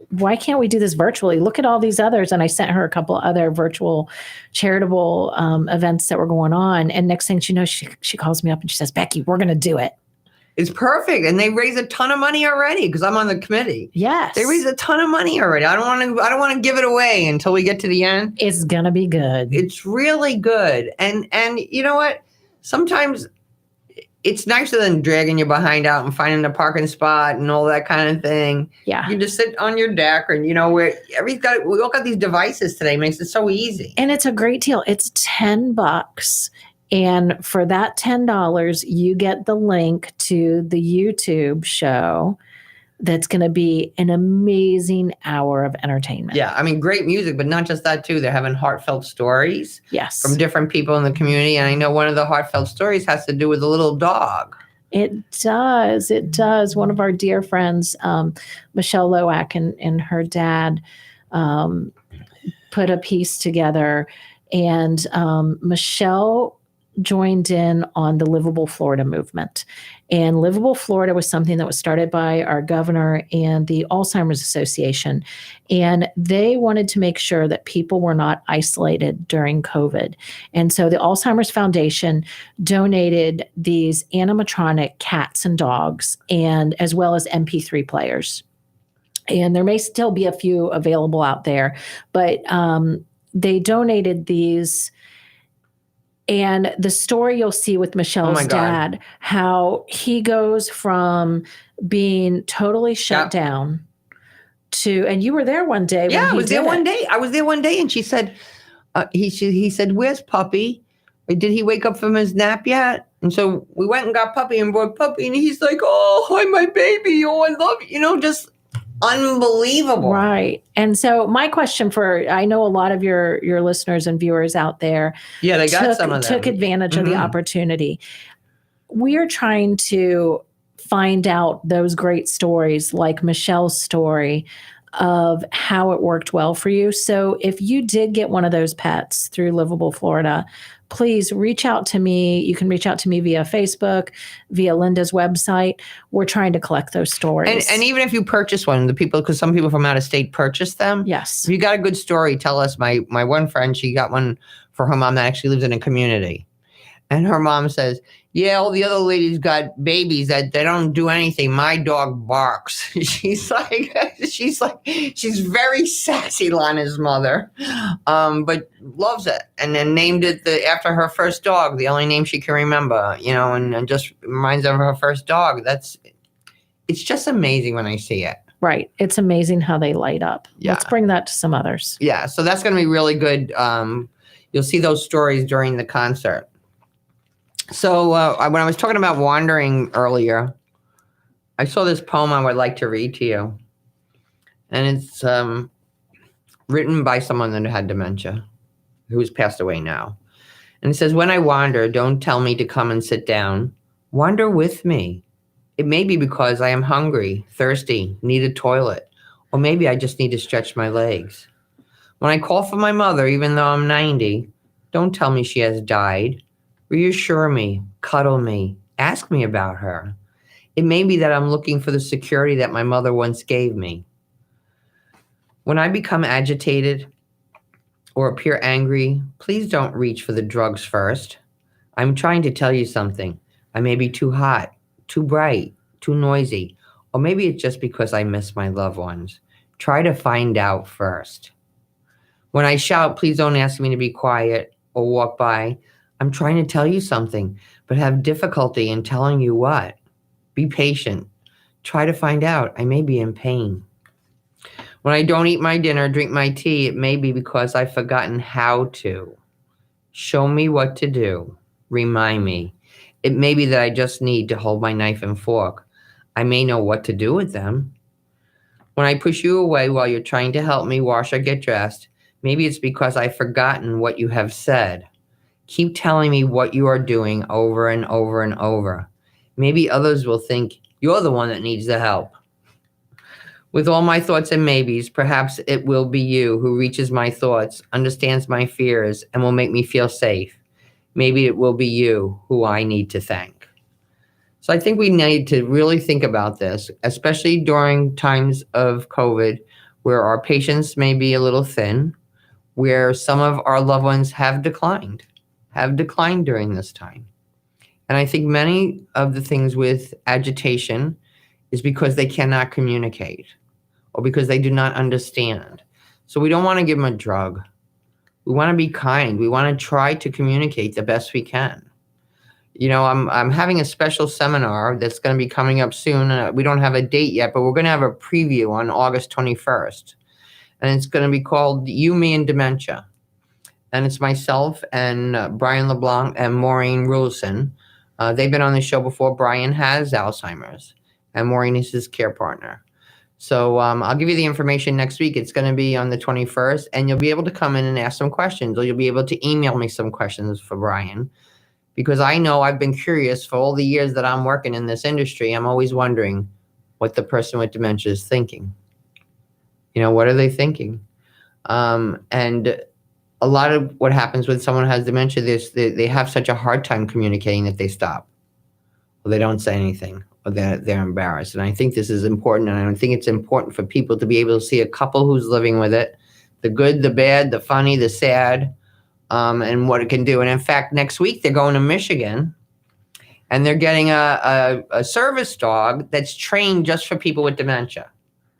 why can't we do this virtually? Look at all these others. And I sent her a couple other virtual charitable events that were going on. And next thing she knows, she calls me up and she says, Becky, we're going to do it. It's perfect. And they raise a ton of money already because I'm on the committee. Yes. They raise a ton of money already. I don't want to give it away until we get to the end. It's going to be good. It's really good. And you know what? Sometimes it's nicer than dragging your behind out and finding a parking spot and all that kind of thing. Yeah. You just sit on your deck and, we all got these devices today. It makes it so easy. And it's a great deal. It's $10. And for that $10, you get the link to the YouTube show that's going to be an amazing hour of entertainment. Yeah, great music, but not just that, too. They're having heartfelt stories from different people in the community. And I know one of the heartfelt stories has to do with a little dog. It does. It does. One of our dear friends, Michelle Loack and her dad put a piece together. And Michelle joined in on the Livable Florida movement. And Livable Florida was something that was started by our governor and the Alzheimer's Association. And they wanted to make sure that people were not isolated during COVID. And so the Alzheimer's Foundation donated these animatronic cats and dogs, and as well as MP3 players. And there may still be a few available out there, but they donated these. And the story you'll see with Michelle's dad, how he goes from being totally shut down to, and you were there one day. Yeah, I was there one day. I was there one day, and she said, he said, where's Puppy? Did he wake up from his nap yet? And so we went and got Puppy and brought Puppy, and he's like, oh, hi, my baby. Oh, I love you. Just unbelievable. Right. And so my question I know a lot of your listeners and viewers out there. Yeah, they got some of them. Took advantage of the opportunity. We are trying to find out those great stories like Michelle's story of how it worked well for you. So if you did get one of those pets through Livable Florida, please reach out to me. You can reach out to me via Facebook, via Linda's website. We're trying to collect those stories. And even if you purchase one, because some people from out of state purchase them. Yes. If you got a good story, tell us. My one friend, she got one for her mom that actually lives in a community. And her mom says, yeah, all the other ladies got babies that they don't do anything. My dog barks. She's very sassy, Lana's mother, but loves it. And then named it after her first dog, the only name she can remember, and just reminds her of her first dog. It's just amazing when I see it. Right. It's amazing how they light up. Yeah. Let's bring that to some others. Yeah. So that's going to be really good. You'll see those stories during the concert. So when I was talking about wandering earlier, I saw this poem I would like to read to you. And it's written by someone that had dementia, who's passed away now. And it says, when I wander, don't tell me to come and sit down. Wander with me. It may be because I am hungry, thirsty, need a toilet, or maybe I just need to stretch my legs. When I call for my mother, even though I'm 90, don't tell me she has died. Reassure me, cuddle me, ask me about her. It may be that I'm looking for the security that my mother once gave me. When I become agitated or appear angry, please don't reach for the drugs first. I'm trying to tell you something. I may be too hot, too bright, too noisy, or maybe it's just because I miss my loved ones. Try to find out first. When I shout, please don't ask me to be quiet or walk by. I'm trying to tell you something, but have difficulty in telling you what. Be patient. Try to find out. I may be in pain. When I don't eat my dinner, drink my tea, it may be because I've forgotten how to. Show me what to do. Remind me. It may be that I just need to hold my knife and fork. I may know what to do with them. When I push you away while you're trying to help me wash or get dressed, maybe it's because I've forgotten what you have said. Keep telling me what you are doing over and over and over. Maybe others will think you're the one that needs the help. With all my thoughts and maybes, perhaps it will be you who reaches my thoughts, understands my fears, and will make me feel safe. Maybe it will be you who I need to thank. So I think we need to really think about this, especially during times of COVID, where our patients may be a little thin, where some of our loved ones have declined during this time. And I think many of the things with agitation is because they cannot communicate or because they do not understand. So we don't want to give them a drug. We want to be kind. We want to try to communicate the best we can. You know, I'm having a special seminar that's going to be coming up soon. We don't have a date yet, but we're going to have a preview on August 21st. And it's going to be called You, Me, and Dementia. And it's myself and Brian LeBlanc and Maureen Rulson. They've been on the show before. Brian has Alzheimer's, and Maureen is his care partner. So I'll give you the information next week. It's going to be on the 21st, and you'll be able to come in and ask some questions, or you'll be able to email me some questions for Brian, because I know I've been curious for all the years that I'm working in this industry. I'm always wondering what the person with dementia is thinking. You know, what are they thinking? And a lot of what happens when someone has dementia, they have such a hard time communicating that they stop, or they don't say anything, or they're embarrassed. And I think this is important, and I think it's important for people to be able to see a couple who's living with it, the good, the bad, the funny, the sad, and what it can do. And in fact, next week they're going to Michigan, and they're getting a service dog that's trained just for people with dementia.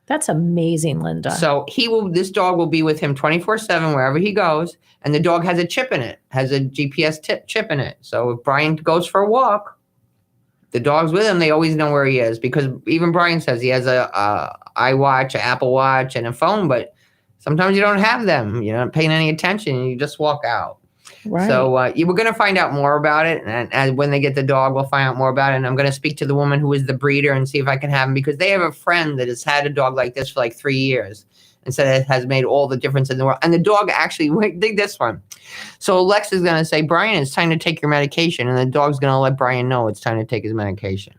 That's amazing, Linda. So this dog will be with him 24/7 wherever he goes, and the dog has a chip in it, has a GPS chip in it. So if Brian goes for a walk, the dog's with him. They always know where he is, because even Brian says he has a iWatch, an Apple Watch, and a phone, but sometimes you don't have them. You're not paying any attention, and you just walk out. Right. So we're going to find out more about it. And when they get the dog, we'll find out more about it. And I'm going to speak to the woman who is the breeder and see if I can have him, because they have a friend that has had a dog like this for like 3 years and said it has made all the difference in the world. And the dog actually, dig this one. So Alexa's going to say, Brian, it's time to take your medication. And the dog's going to let Brian know it's time to take his medication.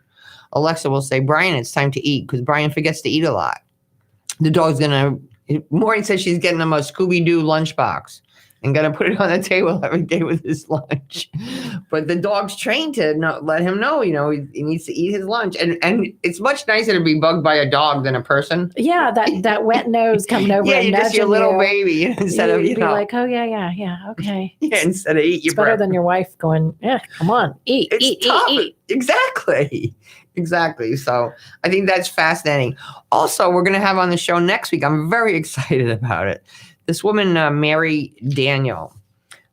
Alexa will say, Brian, it's time to eat, because Brian forgets to eat a lot. The dog's going to, Maureen says she's getting him a Scooby-Doo lunchbox and going to put it on the table every day with his lunch. But the dog's trained to let him know, he needs to eat his lunch. And it's much nicer to be bugged by a dog than a person. Yeah, that wet nose coming over and you're just your little you. baby instead of, be like, oh, yeah, okay. Yeah, instead of eat your It's better breath. than your wife going, yeah, come on, eat. Exactly. So I think that's fascinating. Also, we're going to have on the show next week, I'm very excited about it, this woman, Mary Daniel.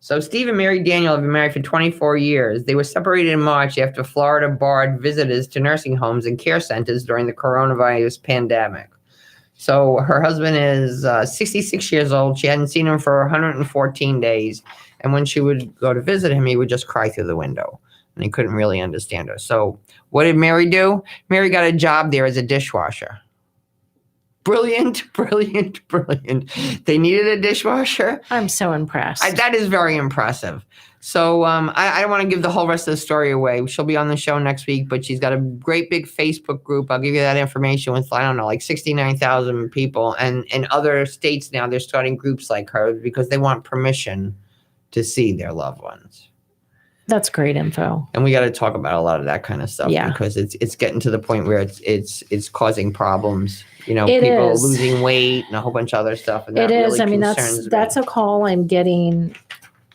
So Steve and Mary Daniel have been married for 24 years. They were separated in March after Florida barred visitors to nursing homes and care centers during the coronavirus pandemic. So her husband is 66 years old. She hadn't seen him for 114 days. And when she would go to visit him, he would just cry through the window. And he couldn't really understand her. So what did Mary do? Mary got a job there as a dishwasher. Brilliant. They needed a dishwasher. I'm so impressed. That is very impressive. So I don't want to give the whole rest of the story away. She'll be on the show next week, but she's got a great big Facebook group. I'll give you that information with, I don't know, like 69,000 people. And in other states now, they're starting groups like her because they want permission to see their loved ones. That's great info. And we got to talk about a lot of that kind of stuff because it's getting to the point where it's causing problems. You know, people losing weight and a whole bunch of other stuff. And that really I mean, concerns that's me. a call I'm getting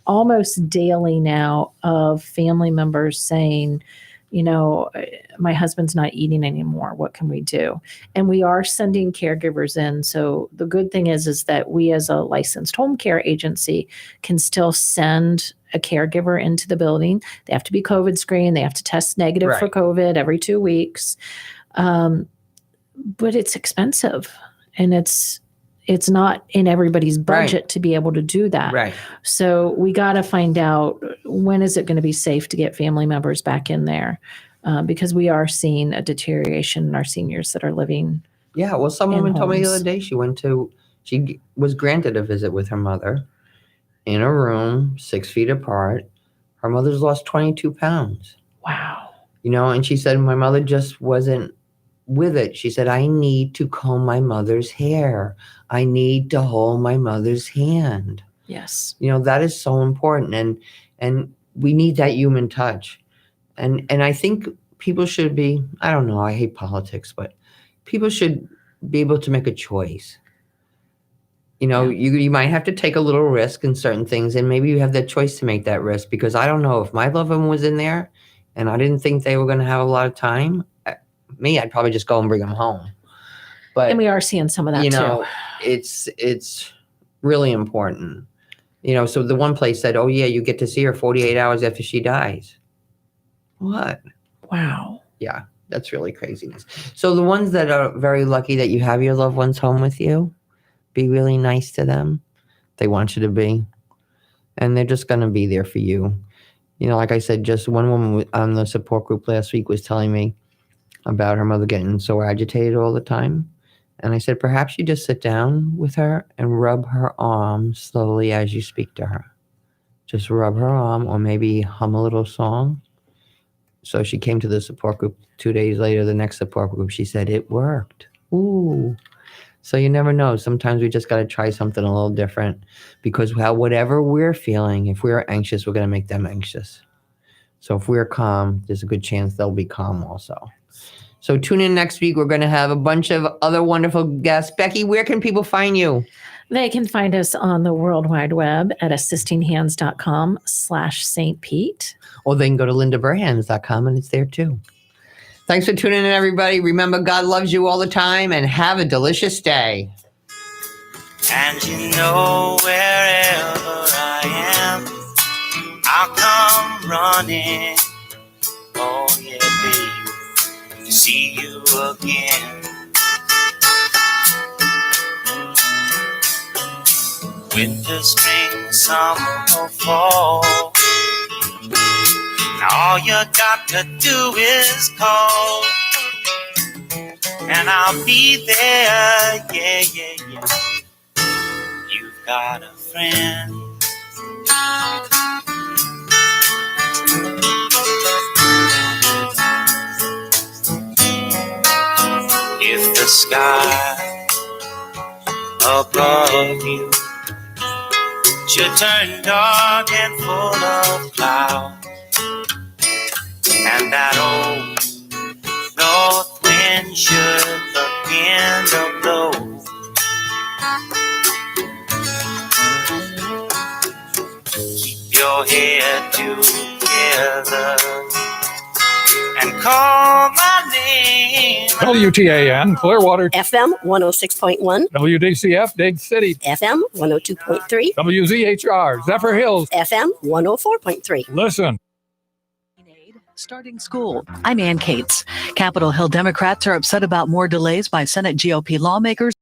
almost daily now of family members saying, you know, my husband's not eating anymore. What can we do? And we are sending caregivers in. So the good thing is that we as a licensed home care agency can still send a caregiver into the building. They have to be COVID screened. They have to test negative for COVID every 2 weeks. But it's expensive and it's not in everybody's budget to be able to do that. Right. So we got to find out, when is it going to be safe to get family members back in there? Because we are seeing a deterioration in our seniors that are living. Yeah. Well, some woman told me the other day she was granted a visit with her mother in a room 6 feet apart. Her mother's lost 22 pounds. Wow. You know, and she said, my mother just wasn't with it. She said, I need to comb my mother's hair. I need to hold my mother's hand. Yes. You know, that is so important. And we need that human touch. And I think people should be, I don't know, I hate politics, but people should be able to make a choice. You know, you might have to take a little risk in certain things, and maybe you have the choice to make that risk, because I don't know, if my loved one was in there and I didn't think they were going to have a lot of time, I'd probably just go and bring them home. But and we are seeing some of that too. It's really important. You know, so the one place said, oh yeah, you get to see her 48 hours after she dies. What? Wow. Yeah, that's really craziness. So the ones that are very lucky that you have your loved ones home with you, be really nice to them. They want you to be. And they're just going to be there for you. You know, like I said, just one woman on the support group last week was telling me about her mother getting so agitated all the time. And I said, perhaps you just sit down with her and rub her arm slowly as you speak to her. Just rub her arm, or maybe hum a little song. So she came to the support group 2 days later, the next support group. She said, it worked. Ooh. So you never know. Sometimes we just got to try something a little different, because whatever we're feeling, if we're anxious, we're going to make them anxious. So if we're calm, there's a good chance they'll be calm also. So tune in next week. We're going to have a bunch of other wonderful guests. Becky, where can people find you? They can find us on the World Wide Web at assistinghands.com/St. Pete. Or they can go to lindaburhands.com and it's there too. Thanks for tuning in, everybody. Remember, God loves you all the time, and have a delicious day. And you know, wherever I am, I'll come running. Oh yeah, baby, to see you again. Winter, spring, summer, or fall, now all you got to do is call, and I'll be there. Yeah, yeah, yeah. You've got a friend. If the sky above you should turn dark and full of clouds, and that old north wind should begin to blow, keep your head together and call my name. WTAN, Clearwater. FM 106.1. WDCF, Dig City. FM 102.3. WZHR, Zephyr Hills. FM 104.3. Listen. Starting school. I'm Ann Cates. Capitol Hill Democrats are upset about more delays by Senate GOP lawmakers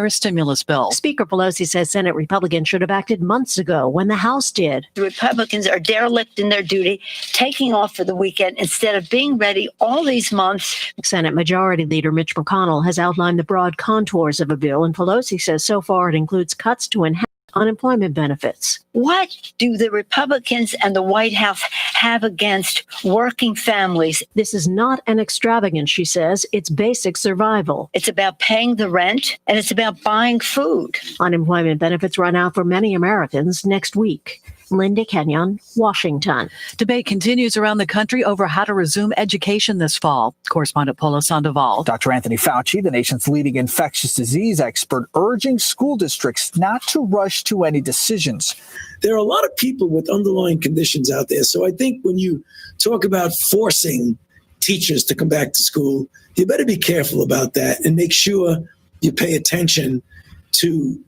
stimulus bill. Speaker Pelosi says Senate Republicans should have acted months ago when the House did. The Republicans are derelict in their duty, taking off for the weekend instead of being ready all these months. Senate Majority Leader Mitch McConnell has outlined the broad contours of a bill, and Pelosi says so far it includes cuts to enhance unemployment benefits. What do the Republicans and the White House have against working families? This is not an extravagance, she says. It's basic survival. It's about paying the rent, and it's about buying food. Unemployment benefits run out for many Americans next week. Linda Kenyon, Washington. Debate continues around the country over how to resume education this fall. Correspondent Polo Sandoval. Dr. Anthony Fauci, the nation's leading infectious disease expert, urging school districts not to rush to any decisions. There are a lot of people with underlying conditions out there. So I think when you talk about forcing teachers to come back to school, you better be careful about that and make sure you pay attention to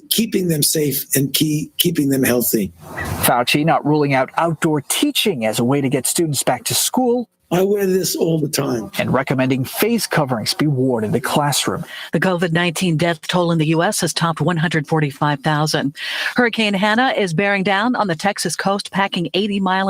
keeping them safe and keeping them healthy. Fauci not ruling out outdoor teaching as a way to get students back to school. I wear this all the time. And recommending face coverings be worn in the classroom. The COVID-19 death toll in the U.S. has topped 145,000. Hurricane Hannah is bearing down on the Texas coast, packing 80 miles